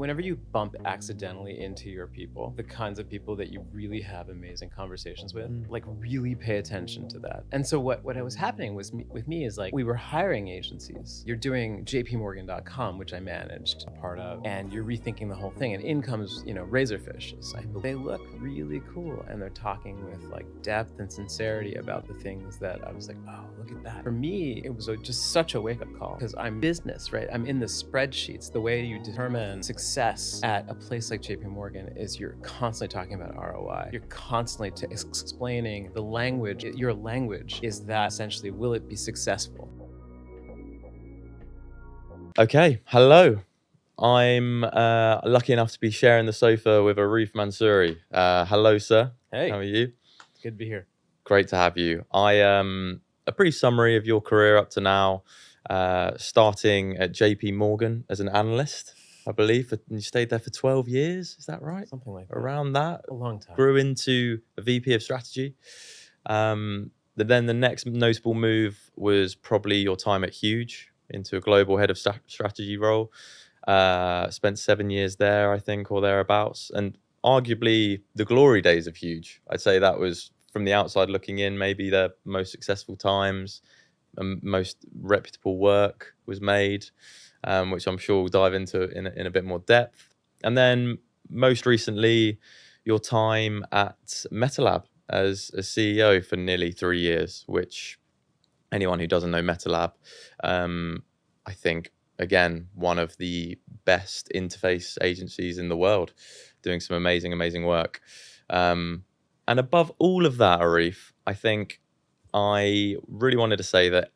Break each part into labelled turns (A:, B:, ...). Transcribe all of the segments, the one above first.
A: whenever you bump accidentally into your people, the kinds of people that you really have amazing conversations with, like really pay attention to that. And so what was happening with me is like we were hiring agencies. You're doing JPMorgan.com, which I managed a part of, and you're rethinking the whole thing. And in comes, Razorfish. They look really cool, and they're talking with like depth and sincerity about the things that I was like, oh, look at that. For me, it was just such a wake-up call, because I'm business, right? I'm in the spreadsheets. The way you determine success at a place like JP Morgan is you're constantly talking about ROI. You're constantly explaining the language. Your language is that essentially, will it be successful?
B: Okay, hello. I'm lucky enough to be sharing the sofa with Arif Mansuri. Hello, sir.
A: Hey.
B: How are you?
A: Good to be here.
B: Great to have you. A brief summary of your career up to now, starting at JPMorgan as an analyst, I believe. And you stayed there for 12 years, is that right?
A: Something like that.
B: Around that.
A: A long time.
B: Grew into a VP of strategy. Then the next notable move was probably your time at Huge, into a global head of strategy role. Spent 7 years there, I think, or thereabouts. And arguably the glory days of Huge. I'd say that was, from the outside looking in, maybe their most successful times, most reputable work was made, which I'm sure we'll dive into in a bit more depth. And then most recently, your time at Metalab as a CEO for nearly 3 years, which anyone who doesn't know Metalab, I think, again, one of the best interface agencies in the world, doing some amazing work. And above all of that, Arif, I think I really wanted to say that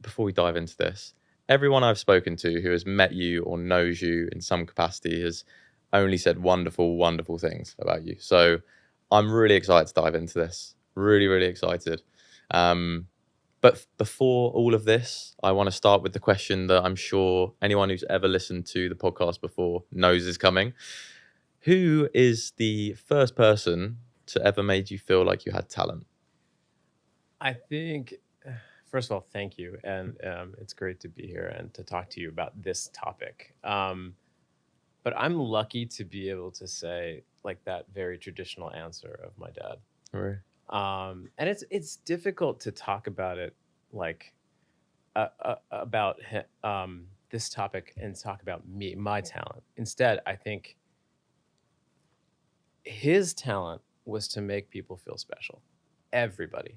B: before we dive into this, everyone I've spoken to who has met you or knows you in some capacity has only said wonderful things about you. So I'm really excited to dive into this. Really excited. But before all of this, I want to start with the question that I'm sure anyone who's ever listened to the podcast before knows is coming. Who is the first person to ever made you feel like you had talent?
A: I think, first of all, thank you. And it's great to be here and to talk to you about this topic. But I'm lucky to be able to say like that very traditional answer of my dad.
B: Right.
A: And it's difficult to talk about it like about this topic and talk about my talent. Instead, I think his talent was to make people feel special. Everybody.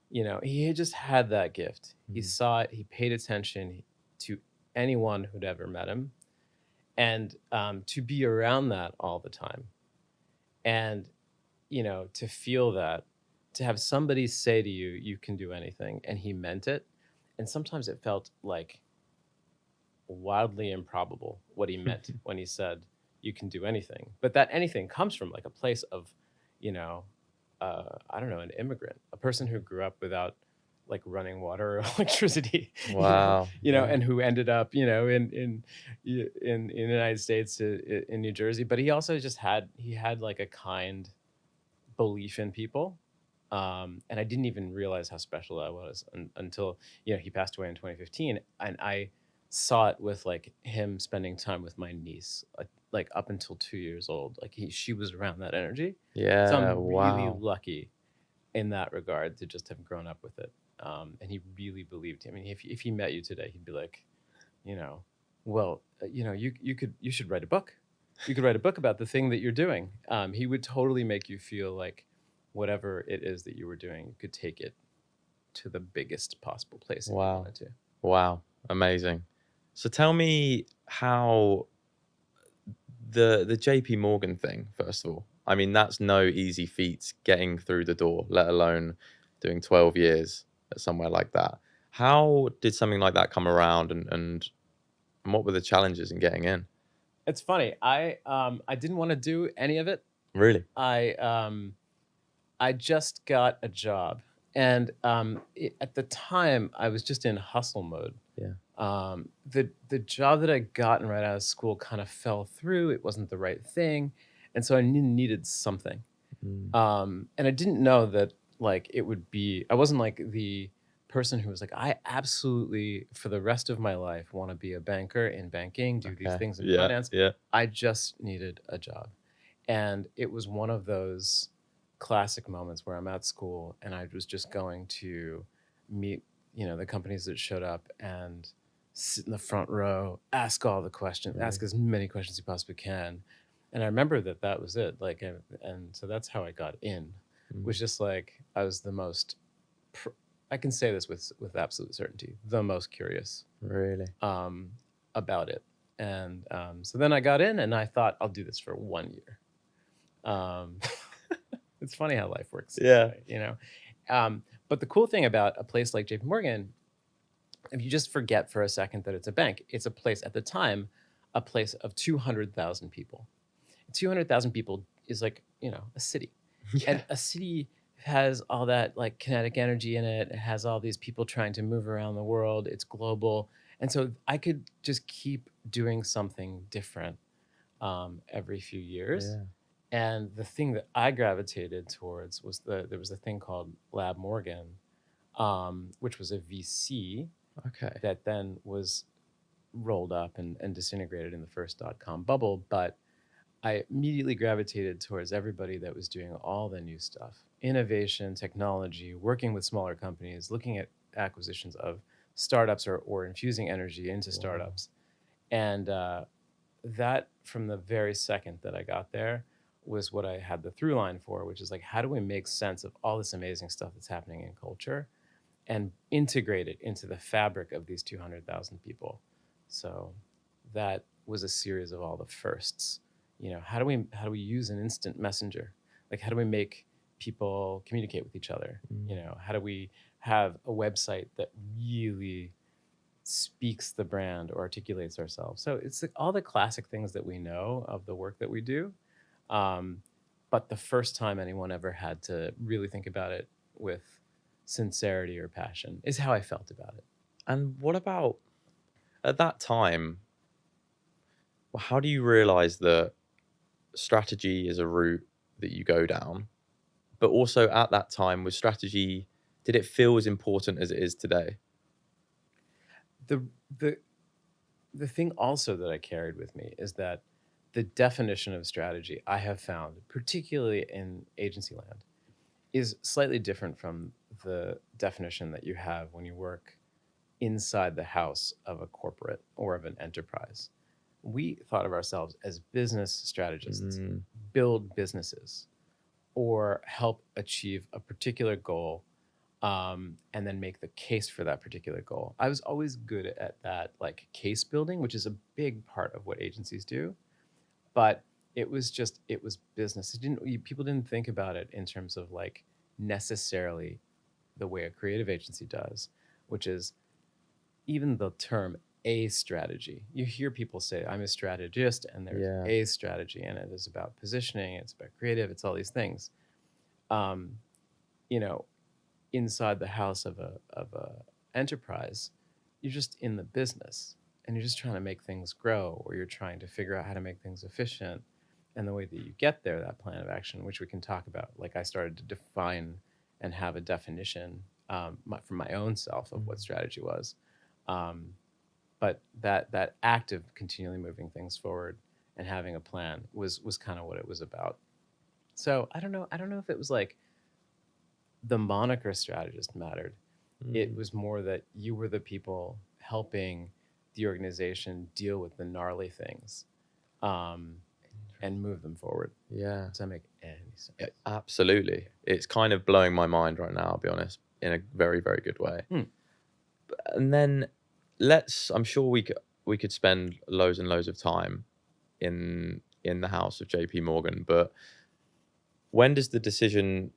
A: He just had that gift. He saw it. He paid attention to anyone who'd ever met him. And to be around that all the time. And, to feel that, to have somebody say to you, you can do anything, and he meant it. And sometimes it felt like wildly improbable what he meant when he said, you can do anything. But that anything comes from like a place of, I don't know, an immigrant, a person who grew up without like running water or electricity.
B: Wow.
A: And who ended up, in the United States, in New Jersey. But he also just had like a kind belief in people. And I didn't even realize how special that was until, he passed away in 2015. And I saw it with like him spending time with my niece, like up until 2 years old. Like she was around that energy.
B: Yeah.
A: So I'm
B: wow.
A: really lucky in that regard to just have grown up with it. And he really believed. I mean, if he met you today, he'd be like, well, you should write a book. You could write a book about the thing that you're doing. He would totally make you feel like whatever it is that you were doing, you could take it to the biggest possible place. Wow. If you wanted to.
B: Wow. Amazing. So tell me how the JP Morgan thing, first of all. I mean, that's no easy feat getting through the door, let alone doing 12 years at somewhere like that. How did something like that come around, and what were the challenges in getting in?
A: It's funny. I didn't want to do any of it.
B: Really?
A: I just got a job, and at the time I was just in hustle mode.
B: Yeah.
A: The job that I gotten right out of school kind of fell through. It wasn't the right thing, and so I needed something. And I didn't know that like it would be. I wasn't like the person who was like, I absolutely, for the rest of my life, want to be a banker in banking, do these
B: Okay.
A: things in
B: Yeah.
A: finance.
B: Yeah.
A: I just needed a job. And it was one of those classic moments where I'm at school and I was just going to meet, the companies that showed up and sit in the front row, ask all the questions, ask as many questions as you possibly can. And I remember that was it. Like, and so that's how I got in. Was just like, I was the most, I can say this with absolute certainty, the most curious
B: Really?
A: about it. And so then I got in and I thought, I'll do this for 1 year. It's funny how life works.
B: Yeah.
A: But the cool thing about a place like JPMorgan, if you just forget for a second that it's a bank, it's a place at the time, a place of 200,000 people. 200,000 people is like, a city.
B: Yeah.
A: And a city has all that like kinetic energy in it. It has all these people trying to move around the world. It's global. And so I could just keep doing something different every few years.
B: Yeah.
A: And the thing that I gravitated towards was there was a thing called Lab Morgan, which was a VC
B: Okay.
A: that then was rolled up and disintegrated in the first .com bubble. But I immediately gravitated towards everybody that was doing all the new stuff, innovation, technology, working with smaller companies, looking at acquisitions of startups or infusing energy into startups. And that, from the very second that I got there, was what I had the through line for, which is like, how do we make sense of all this amazing stuff that's happening in culture and integrate it into the fabric of these 200,000 people? So that was a series of all the firsts. How do we use an instant messenger? Like, how do we make people communicate with each other? How do we have a website that really speaks the brand or articulates ourselves? So it's like all the classic things that we know of the work that we do. But the first time anyone ever had to really think about it with sincerity or passion is how I felt about it.
B: And what about at that time? How do you realize that strategy is a route that you go down? But also at that time, was strategy, did it feel as important as it is today?
A: The thing also that I carried with me is that the definition of strategy I have found, particularly in agency land, is slightly different from the definition that you have when you work inside the house of a corporate or of an enterprise. We thought of ourselves as business strategists, build businesses, or help achieve a particular goal, and then make the case for that particular goal. I was always good at that, like case building, which is a big part of what agencies do. But it was business. People didn't think about it in terms of like necessarily the way a creative agency does, which is even the term a strategy. You hear people say, I'm a strategist, and there's a strategy, and it is about positioning, it's about creative, it's all these things. Inside the house of a enterprise, you're just in the business and you're just trying to make things grow, or you're trying to figure out how to make things efficient. And the way that you get there, that plan of action, which we can talk about, like I started to define and have a definition for my own self of what strategy was. But that act of continually moving things forward and having a plan was kind of what it was about. So I don't know if it was like the moniker strategist mattered. It was more that you were the people helping the organization deal with the gnarly things and move them forward.
B: Yeah.
A: Does that make any sense?
B: Yeah, absolutely. It's kind of blowing my mind right now, I'll be honest, in a very, very good way. And then I'm sure we could spend loads and loads of time in the house of JPMorgan, but when does the decision,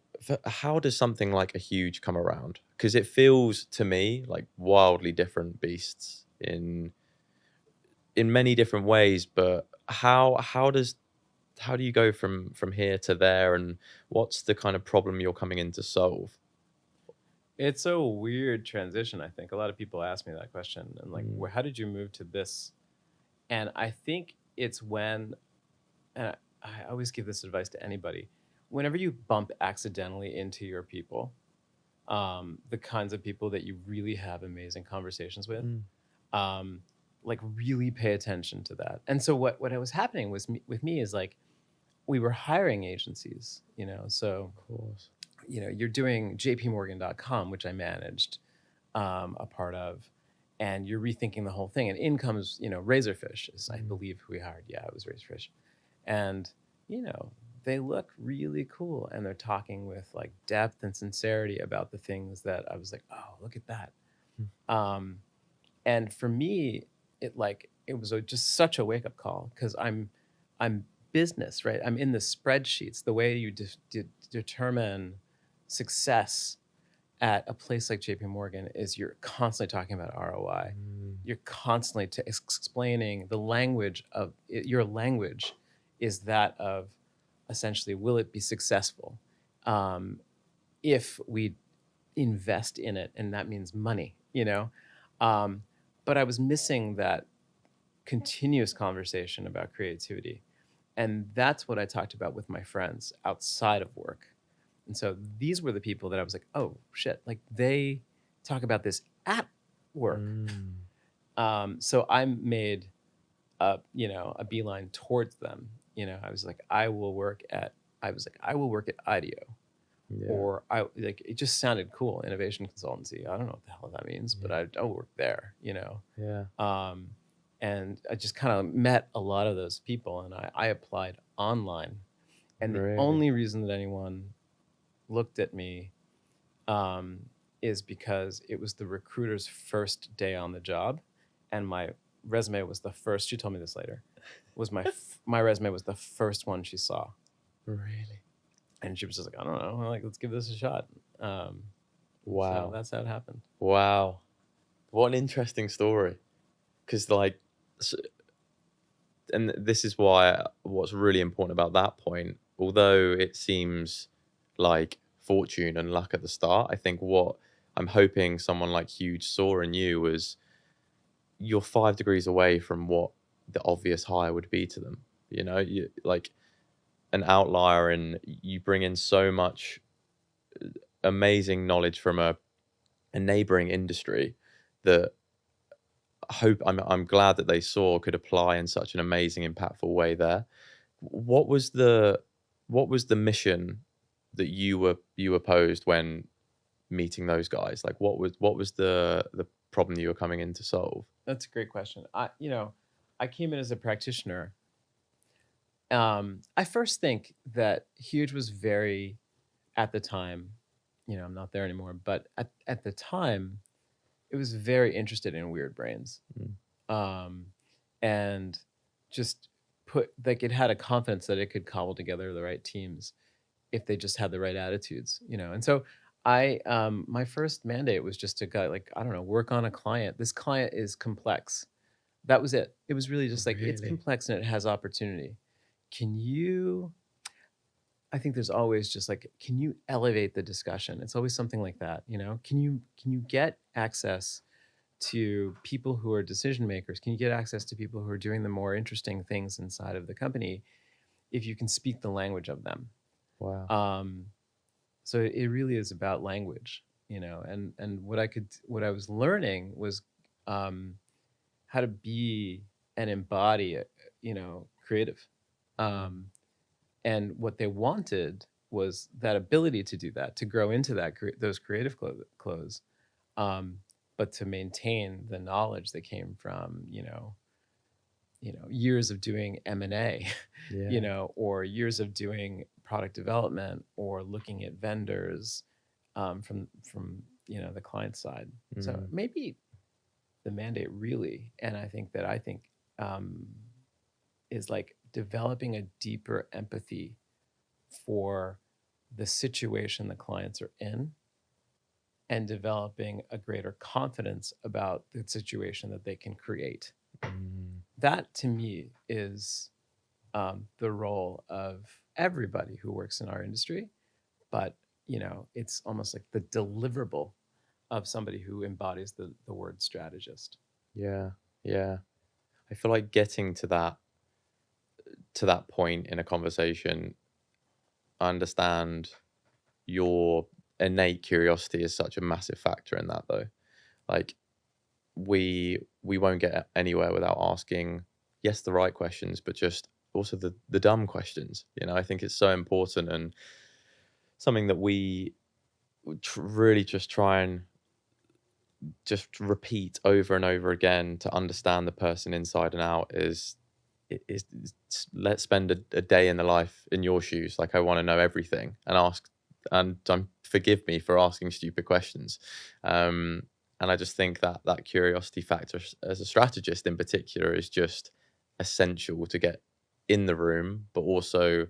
B: how does something like a Huge come around? Because it feels to me like wildly different beasts in many different ways, but how do you go from here to there, and what's the kind of problem you're coming in to solve?
A: It's a weird transition, I think. A lot of people ask me that question and like, well, how did you move to this? And I think it's when, and I always give this advice to anybody, whenever you bump accidentally into your people, the kinds of people that you really have amazing conversations with.
B: Mm.
A: Like really pay attention to that. And so what was happening was with me is like we were hiring agencies, so
B: Of course.
A: you're doing JPMorgan.com, which I managed a part of, and you're rethinking the whole thing. And in comes, Razorfish is, I believe, who we hired. Yeah, it was Razorfish. And, they look really cool. And they're talking with like depth and sincerity about the things that I was like, oh, look at that. And for me, it was just such a wake up call because I'm business, right? I'm in the spreadsheets. The way you determine success at a place like JP Morgan is you're constantly talking about ROI. You're constantly explaining the language of your language is that of essentially, will it be successful if we invest in it? And that means money, but I was missing that continuous conversation about creativity. And that's what I talked about with my friends outside of work. And so these were the people that I was like, oh shit, like they talk about this at work. So I made a beeline towards them. I was like, I will work at IDEO.
B: Yeah.
A: Or it just sounded cool, innovation consultancy. I don't know what the hell that means, but I'll work there,
B: Yeah.
A: And I just kind of met a lot of those people, and I applied online. And the only reason that anyone looked at me is because it was the recruiter's first day on the job, and my resume was the first. She told me this later. Was my resume was the first one she saw.
B: Really?
A: And she was just like, I don't know, like let's give this a shot.
B: Wow.
A: So that's how it happened.
B: Wow. What an interesting story. Because and this is what's really important about that point, although it seems like fortune and luck at the start, I think what I'm hoping someone like Huge saw in you was you're 5 degrees away from what the obvious hire would be to them. You like an outlier, and you bring in so much amazing knowledge from a neighboring industry that I'm glad that they saw could apply in such an amazing, impactful way there. What was the mission that you posed when meeting those guys? Like what was the problem you were coming in to solve?
A: That's a great question. I came in as a practitioner. I first think that Huge was very, at the time, I'm not there anymore, but at the time, it was very interested in weird brains. And just it had a confidence that it could cobble together the right teams if they just had the right attitudes, And so my first mandate was just to go, like, I don't know, work on a client. This client is complex. That was it. It was really just like, it's complex and it has opportunity. I think there's always just like, can you elevate the discussion? It's always something like that, Can you get access to people who are decision makers? Can you get access to people who are doing the more interesting things inside of the company if you can speak the language of them?
B: Wow.
A: So it really is about language, and what I was learning was how to be and embody, creative. And what they wanted was that ability to do that, to grow into those creative clothes, but to maintain the knowledge that came from, years of doing M&A, or years of doing product development, or looking at vendors from the client side. So maybe the mandate really, and I think is like developing a deeper empathy for the situation the clients are in, and developing a greater confidence about the situation that they can create. That to me is the role of everybody who works in our industry, but it's almost like the deliverable of somebody who embodies the word strategist.
B: Yeah. I feel like getting to that point in a conversation, I understand your innate curiosity is such a massive factor in that, though. Like, we won't get anywhere without asking, yes, the right questions, but just also the dumb questions. I think it's so important, and something that we really just try and just repeat over and over again to understand the person inside and out is let's spend a day in the life in your shoes. Like, I want to know everything and ask, and forgive me for asking stupid questions. And I just think that curiosity factor as a strategist in particular is just essential to get in the room, but also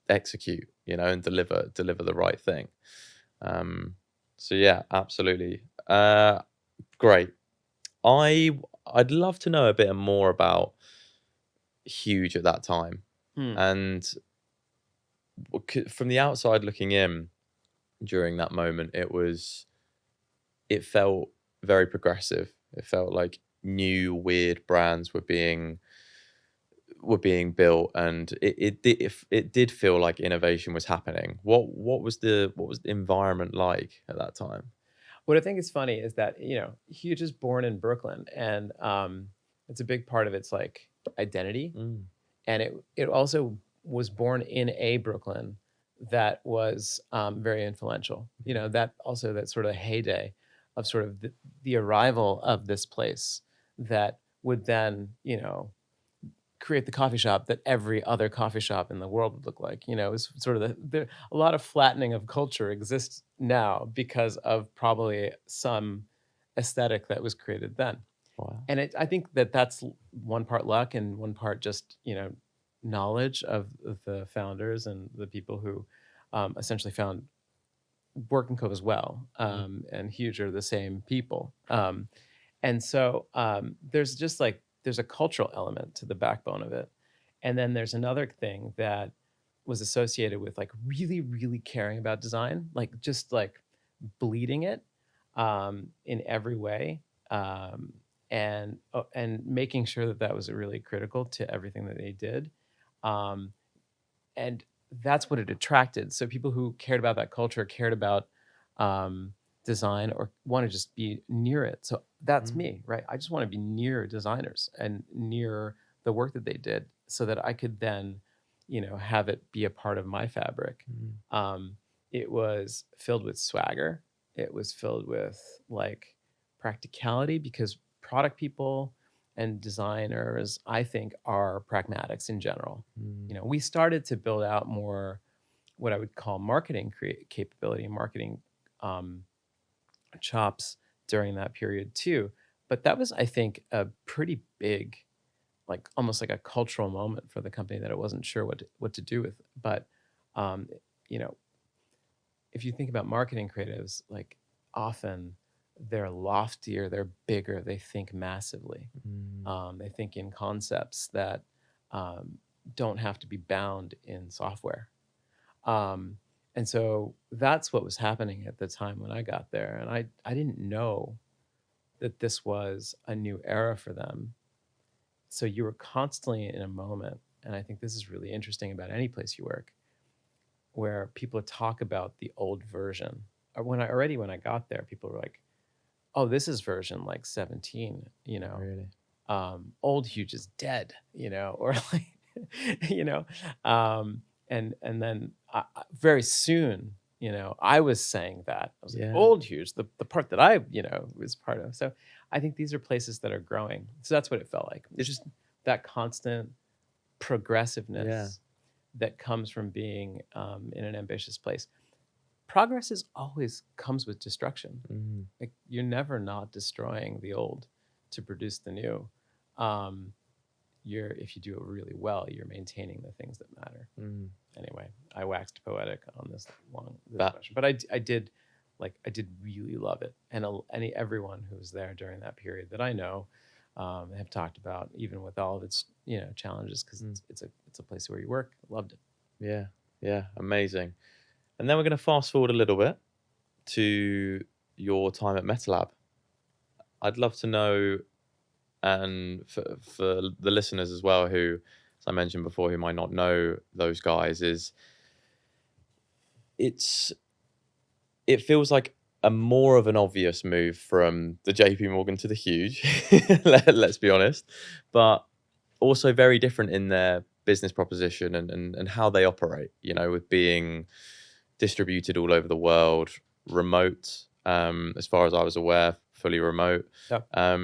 B: execute, and deliver the right thing. So yeah, absolutely. Great. I'd love to know a bit more about Huge at that time. And from the outside looking in during that moment, it felt very progressive. It felt like new weird brands were being built, and it did feel like innovation was happening. What was the environment like at that time?
A: What I think is funny is that, Huge is born in Brooklyn, and it's a big part of its like identity. And it also was born in a Brooklyn that was very influential. That sort of heyday of sort of the arrival of this place that would then, create the coffee shop that every other coffee shop in the world would look like. It was sort of a lot of flattening of culture exists now because of probably some aesthetic that was created then.
B: Wow.
A: And I think that's one part luck and one part just, knowledge of the founders and the people who essentially found Work & Co as well. And Huge are the same people. And so there's just like, there's a cultural element to the backbone of it. And then there's another thing that was associated with like really, really caring about design, like just like bleeding it in every way. And making sure that was really critical to everything that they did. And that's what it attracted. So people who cared about that culture, cared about design, or want to just be near it. So that's me, right? I just want to be near designers and near the work that they did so that I could then, have it be a part of my fabric. It was filled with swagger. It was filled with like practicality, because product people and designers, I think, are pragmatics in general. We started to build out more what I would call marketing capability and marketing chops during that period too. But that was, I think, a pretty big, like almost like a cultural moment for the company that it wasn't sure what to do with. But, if you think about marketing creatives, like often they're loftier, they're bigger, they think massively. They think in concepts that don't have to be bound in software. And so that's what was happening at the time when I got there. And I didn't know that this was a new era for them. So you were constantly in a moment, and I think this is really interesting about any place you work, where people talk about the old version. Or when I got there, people were like, oh, this is version like 17,
B: Really?
A: Old Huge is dead, or like, and then very soon, I was saying that. I was like, Old Huge, the part that I, was part of. So I think these are places that are growing. So that's what it felt like. It's just that constant progressiveness that comes from being in an ambitious place. Progress always comes with destruction. Like, you're never not destroying the old to produce the new. If you do it really well, you're maintaining the things that matter. Anyway, I waxed poetic on this question, but I did really love it, and everyone who was there during that period that I know have talked about, even with all of its challenges, because it's a place where you work. Loved it.
B: Yeah, amazing. And then we're going to fast forward a little bit to your time at Metalab. I'd love to know, and for the listeners as well, who, as I mentioned before, who might not know those guys, it's it feels like a more of an obvious move from the JPMorgan to the Huge, let's be honest, but also very different in their business proposition and how they operate, you know, with being distributed all over the world, remote, as far as I was aware, fully remote.
A: Yeah.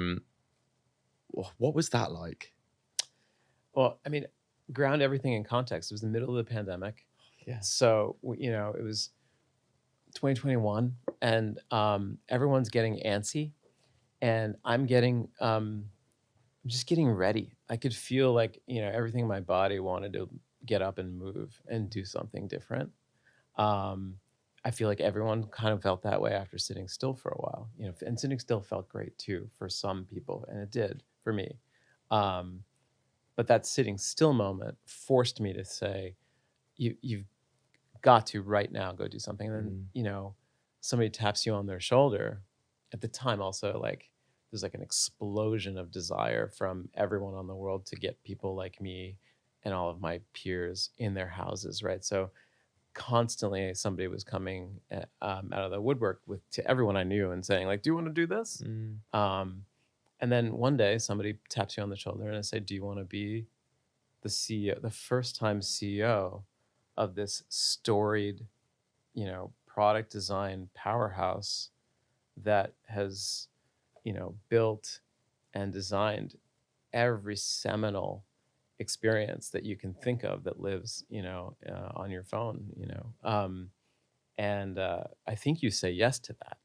B: What was that like?
A: Well, I mean, ground everything in context. It was the middle of the pandemic.
B: Yeah.
A: So, you know, it was 2021 and everyone's getting antsy and I'm just getting ready. I could feel like, you know, everything in my body wanted to get up and move and do something different. I feel like everyone kind of felt that way after sitting still for a while, you know, and sitting still felt great too for some people, and it did for me. But that sitting still moment forced me to say, you've got to right now go do something. And then, you know, somebody taps you on their shoulder. At the time, also, like, there's like an explosion of desire from everyone on the world to get people like me and all of my peers in their houses, right? So constantly somebody was coming out of the woodwork to everyone I knew and saying, like, do you want to do this? And then one day somebody taps you on the shoulder and I say, do you want to be the CEO, the first time CEO of this storied, you know, product design powerhouse that has, you know, built and designed every seminal experience that you can think of that lives, you know, on your phone, you know. And I think you say yes to that.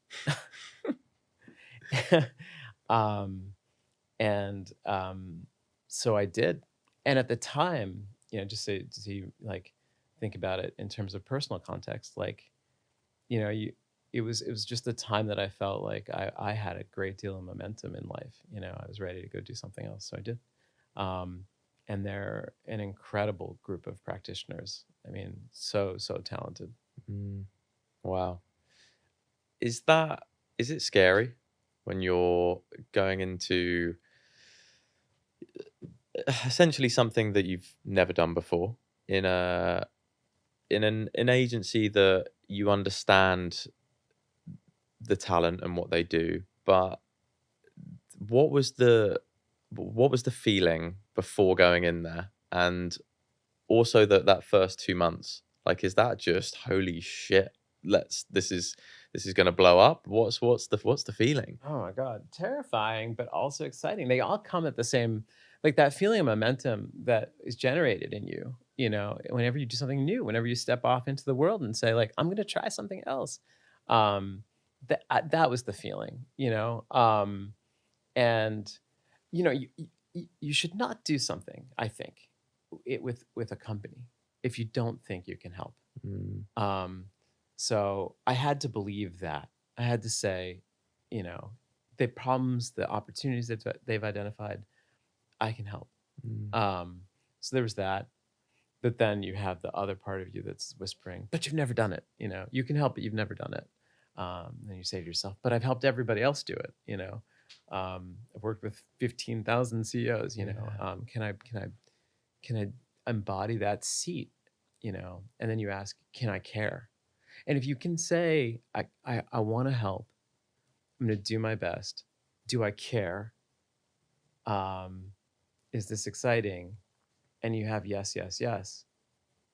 A: So I did. And at the time, you know, just to like think about it in terms of personal context, like, you know, it was just the time that I felt like I had a great deal of momentum in life. You know, I was ready to go do something else. So I did. And they're an incredible group of practitioners. I mean, so talented.
B: Wow. Is it scary when you're going into essentially something that you've never done before in an agency that you understand the talent and what they do, but what was the feeling before going in there, and also that first 2 months? Like, is that just holy shit? This is gonna blow up. What's the feeling?
A: Oh my God, terrifying, but also exciting. They all come at the same, like that feeling of momentum that is generated in you. You know, whenever you do something new, whenever you step off into the world and say, like, I'm going to try something else. That was the feeling. You know, and you know, you should not do something, I think, with a company if you don't think you can help. So I had to believe that. I had to say, you know, the problems, the opportunities that they've identified, I can help. So there was that. But then you have the other part of you that's whispering, but you've never done it. You know, you can help, but you've never done it. And you say to yourself, but I've helped everybody else do it. You know, I've worked with 15,000 CEOs. You know, can I embody that seat? You know, and then you ask, can I care? And if you can say, I want to help, I'm going to do my best. Do I care? Is this exciting? And you have yes, yes, yes.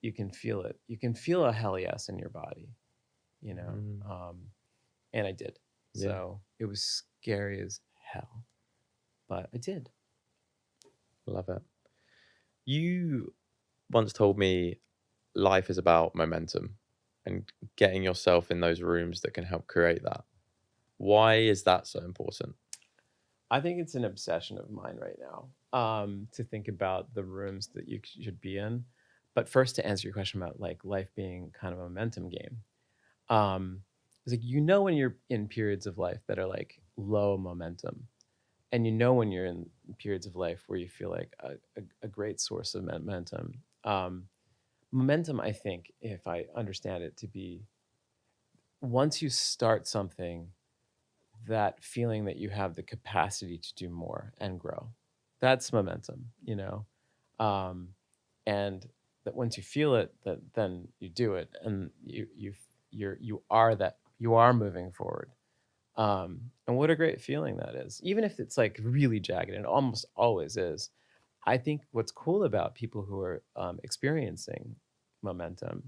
A: You can feel it. You can feel a hell yes in your body, you know? And I did.
B: Yeah.
A: So it was scary as hell, but I did.
B: Love it. You once told me life is about momentum and getting yourself in those rooms that can help create that. Why is that so important?
A: I think it's an obsession of mine right now, to think about the rooms that you should be in. But first, to answer your question about like life being kind of a momentum game, it's like, you know, when you're in periods of life that are like low momentum, and you know when you're in periods of life where you feel like a great source of momentum. Momentum, I think, if I understand it to be, once you start something, that feeling that you have the capacity to do more and grow, that's momentum, you know. And that once you feel it, that then you do it, and you are that you are moving forward. And what a great feeling that is, even if it's like really jagged, and it almost always is. I think what's cool about people who are experiencing momentum,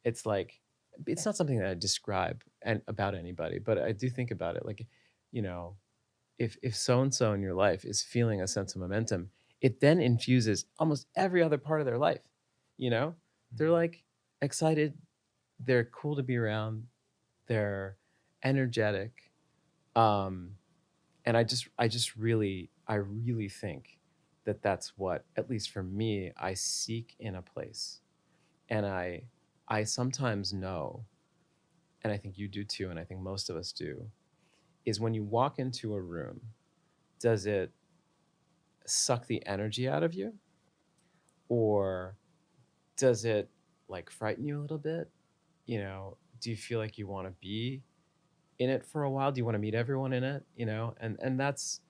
A: it's like, it's not something that I describe and about anybody, but I do think about it like, you know, if so and so in your life is feeling a sense of momentum, it then infuses almost every other part of their life. You know, they're like excited, they're cool to be around, they're energetic, um, and I really think that that's what, at least for me, I seek in a place, and I sometimes know, and I think you do too, and I think most of us do, is when you walk into a room, does it suck the energy out of you, or does it like frighten you a little bit? You know, do you feel like you want to be in it for a while? Do you want to meet everyone in it? You know, and that's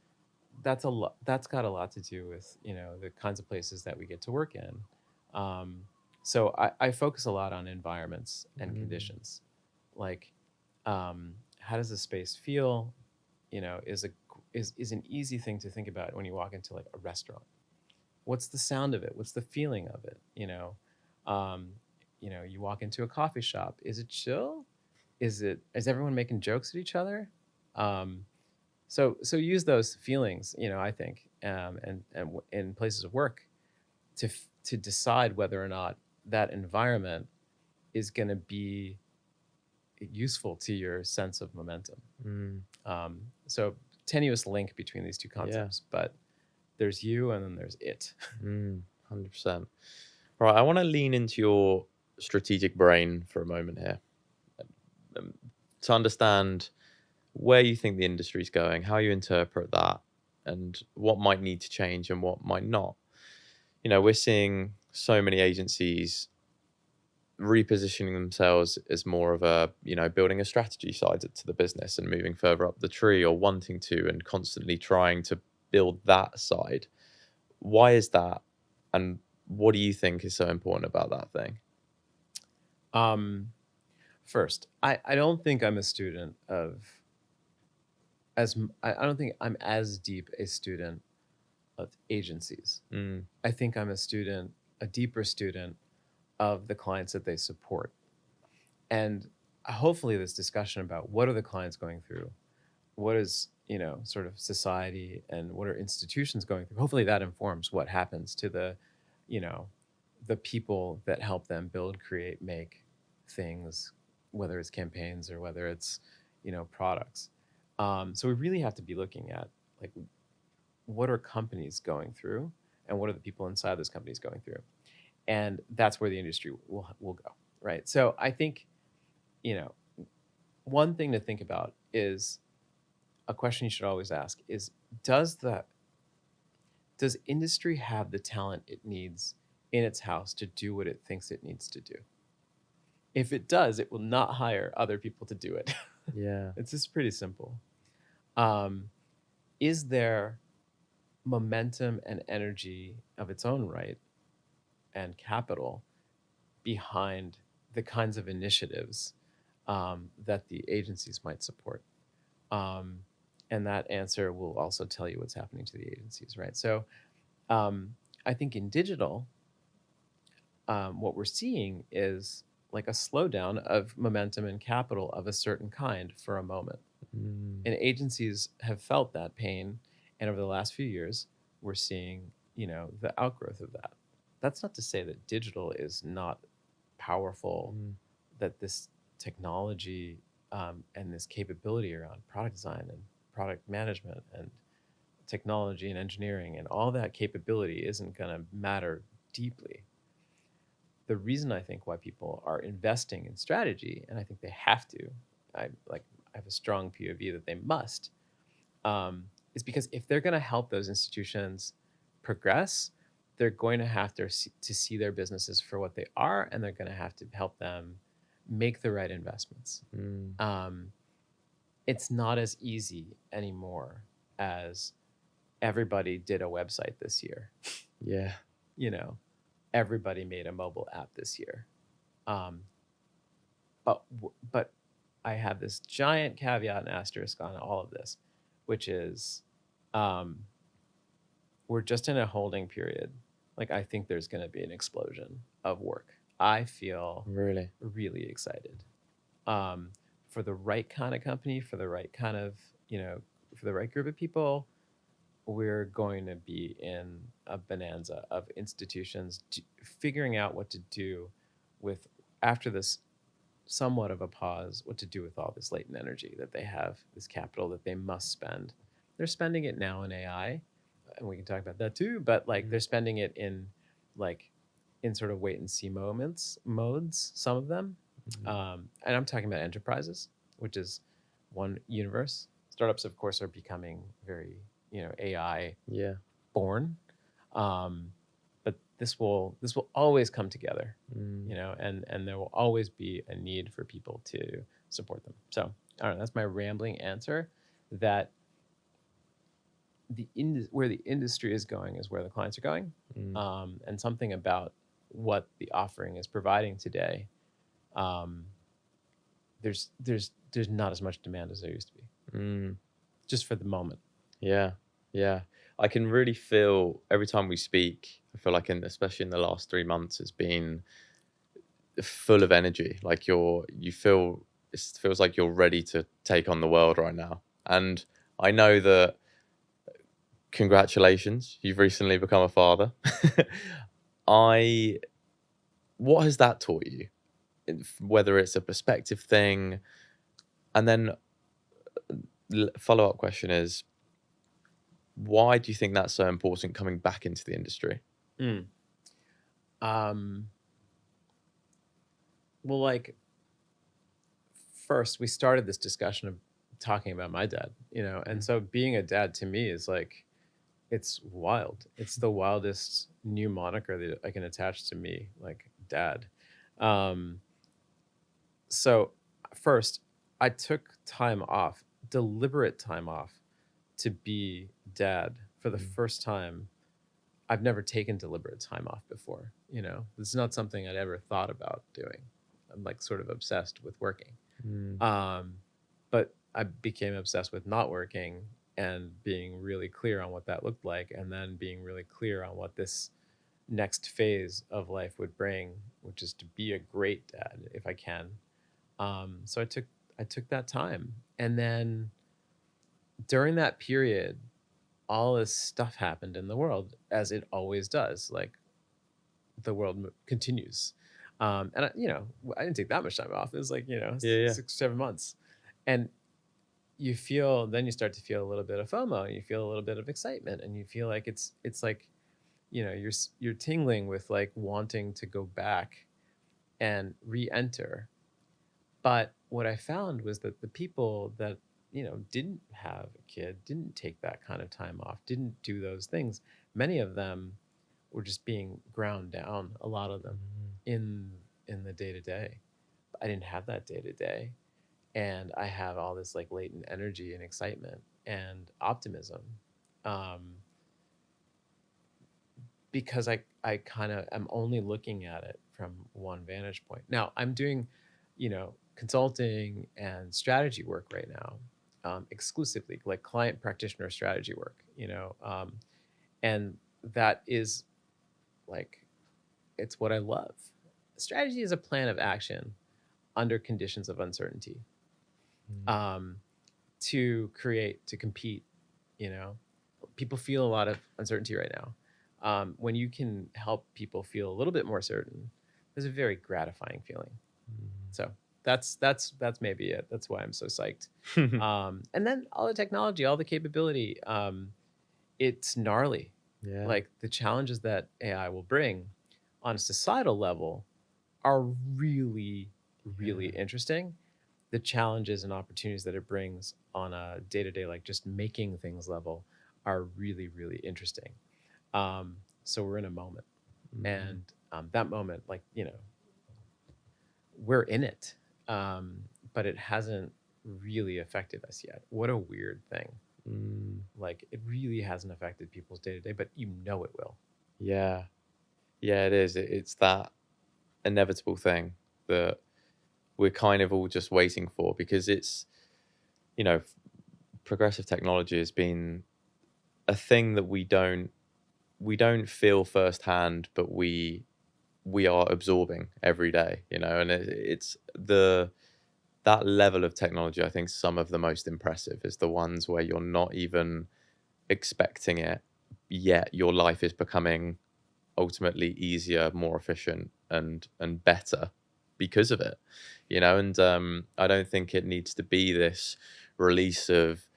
A: a lot. That's got a lot to do with, you know, the kinds of places that we get to work in. Um, so I focus a lot on environments and conditions, like how does the space feel? You know, is an easy thing to think about when you walk into like a restaurant. What's the sound of it? What's the feeling of it? Um, you walk into a coffee shop. Is it chill? Is everyone making jokes at each other? Um, so use those feelings, you know, I think, in places of work to decide whether or not that environment is going to be useful to your sense of momentum. So tenuous link between these two concepts, but there's you and then there's it.
B: 100%. Right, I want to lean into your strategic brain for a moment here, to understand where you think the industry is going, how you interpret that, and what might need to change and what might not. You know, we're seeing so many agencies repositioning themselves as more of a, you know, building a strategy side to the business and moving further up the tree, or wanting to and constantly trying to build that side. Why is that? And what do you think is so important about that thing?
A: First, I don't think I'm a student of I don't think I'm as deep a student of agencies. I think I'm a deeper student of the clients that they support. And hopefully this discussion about what are the clients going through, what is, you know, sort of society and what are institutions going through, hopefully that informs what happens to the, you know, the people that help them build, create, make things, whether it's campaigns or whether it's, you know, products. So we really have to be looking at like, what are companies going through and what are the people inside those companies going through? And that's where the industry will go, right? So I think, you know, one thing to think about is a question you should always ask is, does industry have the talent it needs in its house to do what it thinks it needs to do? If it does, it will not hire other people to do it.
B: Yeah.
A: It's just pretty simple. Is there momentum and energy of its own right and capital behind the kinds of initiatives that the agencies might support? And that answer will also tell you what's happening to the agencies, right? So I think in digital, what we're seeing is like a slowdown of momentum and capital of a certain kind for a moment. And agencies have felt that pain. And over the last few years, we're seeing, you know, the outgrowth of that. That's not to say that digital is not powerful, that this technology and this capability around product design and product management and technology and engineering and all that capability isn't going to matter deeply. The reason I think why people are investing in strategy, and I think they have to, I have a strong POV that they must, is because if they're going to help those institutions progress, they're going to have to see their businesses for what they are, and they're going to have to help them make the right investments. It's not as easy anymore as everybody did a website this year.
B: Yeah.
A: You know, everybody made a mobile app this year. But I have this giant caveat and asterisk on all of this, which is um, we're just in a holding period. Like, I think there's going to be an explosion of work. I feel
B: Really?
A: really excited for the right kind of company, for the right kind of, for the right group of people. We're going to be in a bonanza of institutions figuring out what to do with, after this somewhat of a pause, what to do with all this latent energy that they have, this capital that they must spend. They're spending it now in AI, and we can talk about that too, but like they're spending it like in sort of wait and see modes, some of them. And I'm talking about enterprises, which is one universe. Startups, of course, are becoming very, AI
B: Yeah.
A: born. But this will always come together, and there will always be a need for people to support them. So I don't know, that's my rambling answer. That where the industry is going is where the clients are going, and something about what the offering is providing today. There's not as much demand as there used to be, just for the moment.
B: Yeah. Yeah. I can really feel every time we speak, I feel like especially in the last 3 months, it's been full of energy. Like it feels like you're ready to take on the world right now. And I know that, congratulations, you've recently become a father. What has that taught you? Whether it's a perspective thing, and then follow-up question is, why do you think that's so important coming back into the industry?
A: Well, like, first we started this discussion of talking about my dad, and so being a dad to me is like, it's wild. It's the wildest new moniker that I can attach to me, like dad. So first, I took time off, deliberate time off, to be dad for the first time. I've never taken deliberate time off before. It's not something I'd ever thought about doing. I'm like sort of obsessed with working. But I became obsessed with not working and being really clear on what that looked like, and then being really clear on what this next phase of life would bring, which is to be a great dad if I can. So I took that time, and then during that period, all this stuff happened in the world, as it always does. Like, the world continues, and I didn't take that much time off. It was like,
B: Yeah.
A: 6-7 months, and you start to feel a little bit of FOMO. You feel a little bit of excitement, and you feel like it's like, you're tingling with like wanting to go back and re-enter. But what I found was that the people that didn't have a kid, didn't take that kind of time off, didn't do those things, many of them were just being ground down, a lot of them, in the day-to-day. I didn't have that day-to-day, and I have all this like latent energy and excitement and optimism, because I kind of am only looking at it from one vantage point. Now I'm doing consulting and strategy work right now, exclusively, like client practitioner strategy work, and that is like, it's what I love. Strategy is a plan of action under conditions of uncertainty, to compete. People feel a lot of uncertainty right now. When you can help people feel a little bit more certain, there's a very gratifying feeling. So that's maybe it. That's why I'm so psyched. And then all the technology, all the capability, it's gnarly.
B: Yeah.
A: Like, the challenges that AI will bring on a societal level are really, really interesting. The challenges and opportunities that it brings on a day-to-day, like just making things level, are really, really interesting. So we're in a moment, and that moment, like, we're in it, but it hasn't really affected us yet. What a weird thing. Like, it really hasn't affected people's day-to-day, but it will.
B: Yeah, it is. It's that inevitable thing that we're kind of all just waiting for, because it's, you know, progressive technology has been a thing that we don't feel firsthand, but we are absorbing every day, you know. And it's that level of technology, I think some of the most impressive is the ones where you're not even expecting it, yet your life is becoming ultimately easier, more efficient, and better because of it, you know. And I don't think it needs to be this release of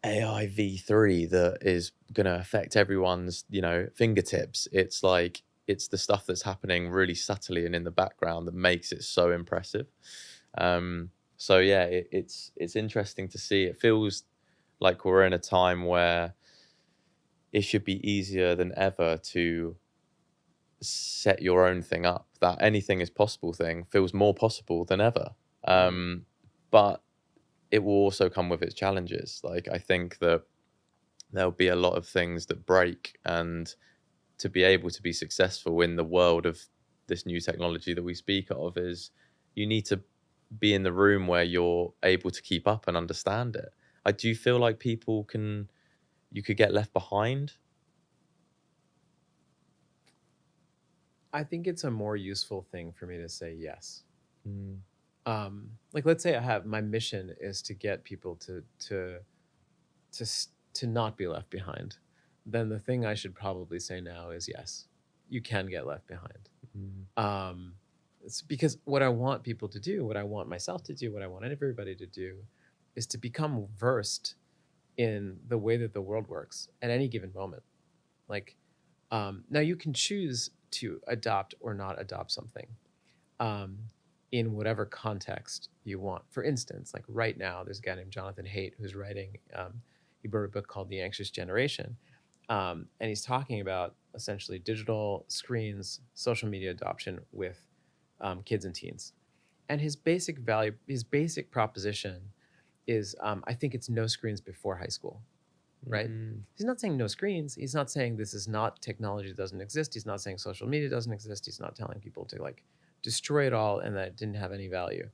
B: AI v3 that is going to affect everyone's, you know, fingertips. It's like, it's the stuff that's happening really subtly and in the background that makes it so impressive. So yeah, it's interesting to see. It feels like we're in a time where it should be easier than ever to set your own thing up. That anything is possible thing feels more possible than ever. But it will also come with its challenges. Like, I think that there'll be a lot of things that break, and to be able to be successful in the world of this new technology that we speak of, is you need to be in the room where you're able to keep up and understand it. I do feel like you could get left behind.
A: I think it's a more useful thing for me to say yes. Like, let's say my mission is to get people to not be left behind. Then the thing I should probably say now is yes, you can get left behind. It's because what I want people to do, what I want myself to do, what I want everybody to do, is to become versed in the way that the world works at any given moment. Like, now you can choose to adopt or not adopt something in whatever context you want. For instance, like right now, there's a guy named Jonathan Haidt who's writing, he wrote a book called The Anxious Generation. And he's talking about essentially digital screens, social media adoption with kids and teens. And his basic proposition is, I think it's no screens before high school, right? He's not saying no screens. He's not saying this is not technology that doesn't exist. He's not saying social media doesn't exist. He's not telling people to like destroy it all and that it didn't have any value.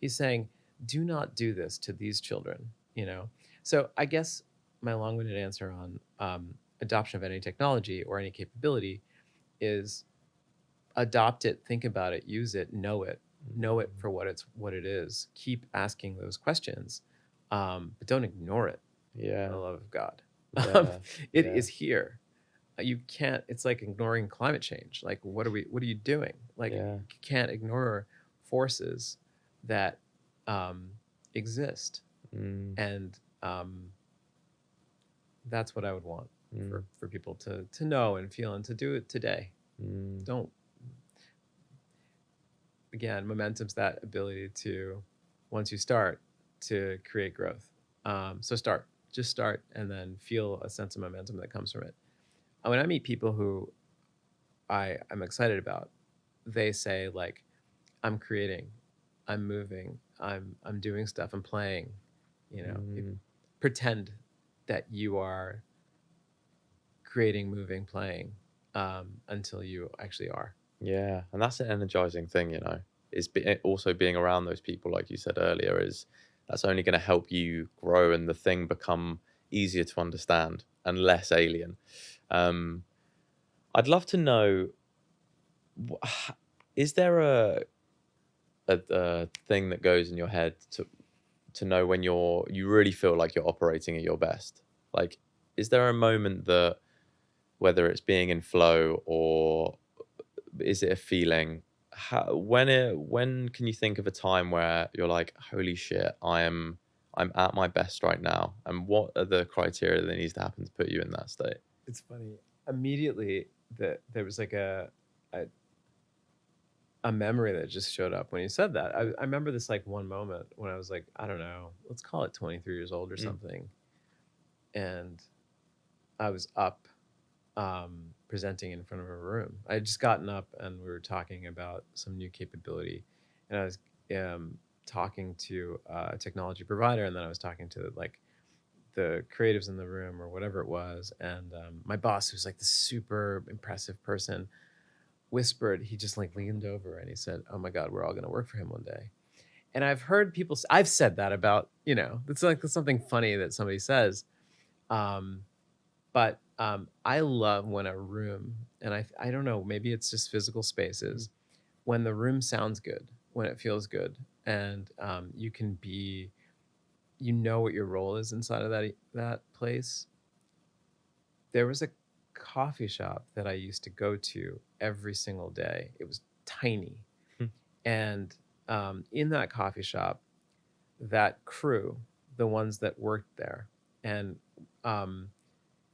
A: He's saying, do not do this to these children, you know? So I guess my long-winded answer on adoption of any technology or any capability is adopt it, think about it, use it, know it for what it is. Keep asking those questions, but don't ignore it.
B: Yeah.
A: For the love of God.
B: Yeah.
A: It is here. You can't, it's like ignoring climate change. Like, what are you doing? Like, you can't ignore forces that exist. And that's what I would want for people to know and feel and to do it today. Don't, again, momentum's that ability to, once you start, to create growth. So just start and then feel a sense of momentum that comes from it. And when I meet people who I'm excited about, they say like, I'm creating, I'm moving, I'm doing stuff, I'm playing, you know, pretend that you are creating, moving, playing, until you actually are.
B: Yeah. And that's an energizing thing, you know, is also being around those people, like you said earlier, is that's only going to help you grow and the thing become easier to understand and less alien. I'd love to know, is there a thing that goes in your head to know when you really feel like you're operating at your best? Like, is there a moment that, whether it's being in flow or is it a feeling, when can you think of a time where you're like, holy shit, I'm at my best right now? And what are the criteria that needs to happen to put you in that state?
A: It's funny. Immediately, there was like a memory that just showed up when you said that. I remember this like one moment when I was like, I don't know, let's call it 23 years old or something. And I was up presenting in front of a room. I had just gotten up and we were talking about some new capability. And I was talking to a technology provider, and then I was talking to like the creatives in the room or whatever it was. And my boss, who's like this super impressive person, whispered, he just like leaned over and he said, oh my God, we're all going to work for him one day. And I've heard people, I've said that about, it's like something funny that somebody says. But I love when a room, and I don't know, maybe it's just physical spaces, when the room sounds good, when it feels good, and you can be, what your role is inside of that place. There was a coffee shop that I used to go to every single day. It was tiny. And in that coffee shop, that crew, the ones that worked there, and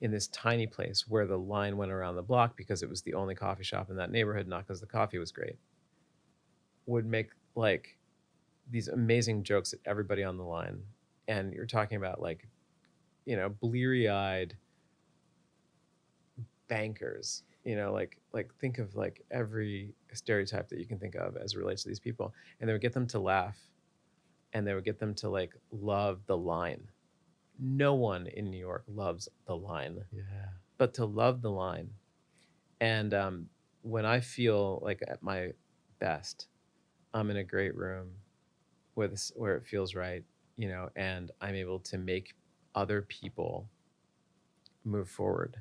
A: in this tiny place where the line went around the block because it was the only coffee shop in that neighborhood, not because the coffee was great, would make like these amazing jokes at everybody on the line. And you're talking about like, bleary-eyed bankers, like think of like every stereotype that you can think of as it relates to these people. And they would get them to laugh, and they would get them to like love the line. No one in New York loves the line.
B: Yeah.
A: But to love the line. And when I feel like at my best, I'm in a great room where it feels right, and I'm able to make other people move forward,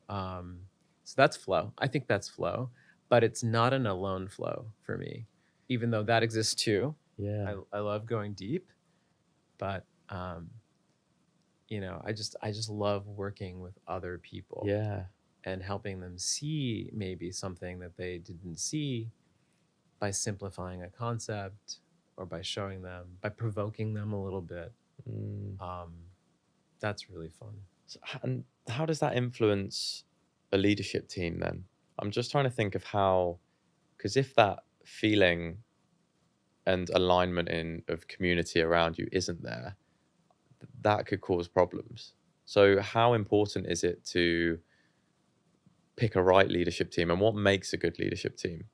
A: So that's flow. I think that's flow, but it's not an alone flow for me, even though that exists too.
B: Yeah.
A: I love going deep, but I just love working with other people.
B: Yeah.
A: And helping them see maybe something that they didn't see by simplifying a concept, or by showing them, by provoking them a little bit. That's really fun.
B: So, and how does that influence a leadership team then? I'm just trying to think of how, because if that feeling and alignment of community around you isn't there, that could cause problems. So how important is it to pick a right leadership team, and what makes a good leadership team?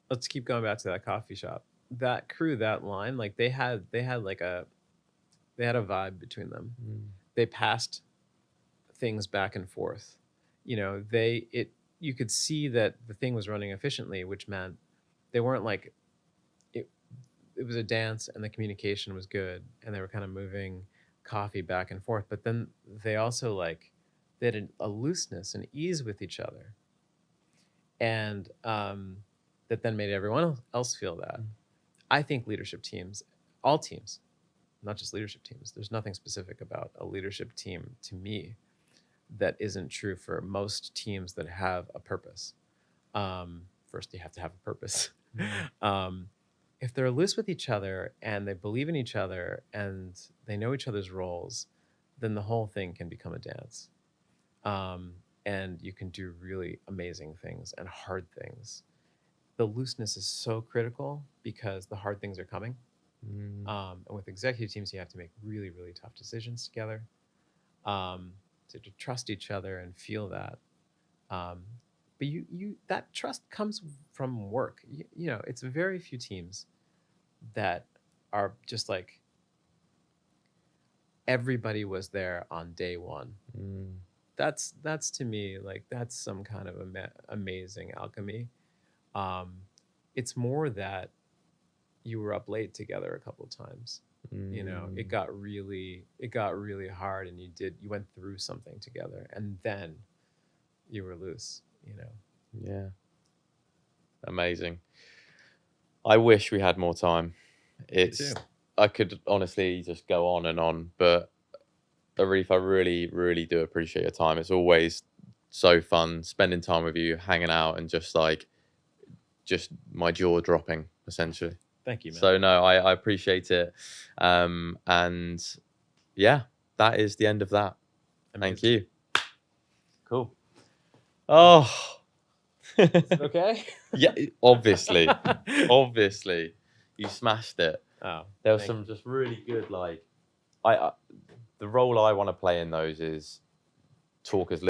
A: Let's keep going back to that coffee shop. That crew, that line, like they had a vibe between them. They passed things back and forth. You could see that the thing was running efficiently, which meant they weren't like, it was a dance and the communication was good and they were kind of moving coffee back and forth. But then they also they had a looseness and ease with each other. And that then made everyone else feel that. I think leadership teams, all teams, not just leadership teams, there's nothing specific about a leadership team to me that isn't true for most teams that have a purpose. First, you have to have a purpose. If they're loose with each other and they believe in each other and they know each other's roles, then the whole thing can become a dance. And you can do really amazing things and hard things. The looseness is so critical because the hard things are coming. And with executive teams, you have to make really, really tough decisions together, to trust each other and feel that. But you that trust comes from work. It's very few teams that are just like everybody was there on day one. That's to me that's some kind of amazing alchemy. It's more that you were up late together a couple of times. It got really hard, and you went through something together, and then you were loose.
B: Yeah. Amazing. I wish we had more time. I could honestly just go on and on, but Arif, I really, really do appreciate your time. It's always so fun spending time with you, hanging out, and just my jaw dropping, essentially.
A: Thank you, man.
B: So no, I appreciate it. And yeah, that is the end of that.
A: Amazing.
B: Thank you. Cool. Oh.
A: Is it okay?
B: Yeah, obviously. Obviously. You smashed it.
A: Oh,
B: there was some just really good, the role I want to play in those is talk as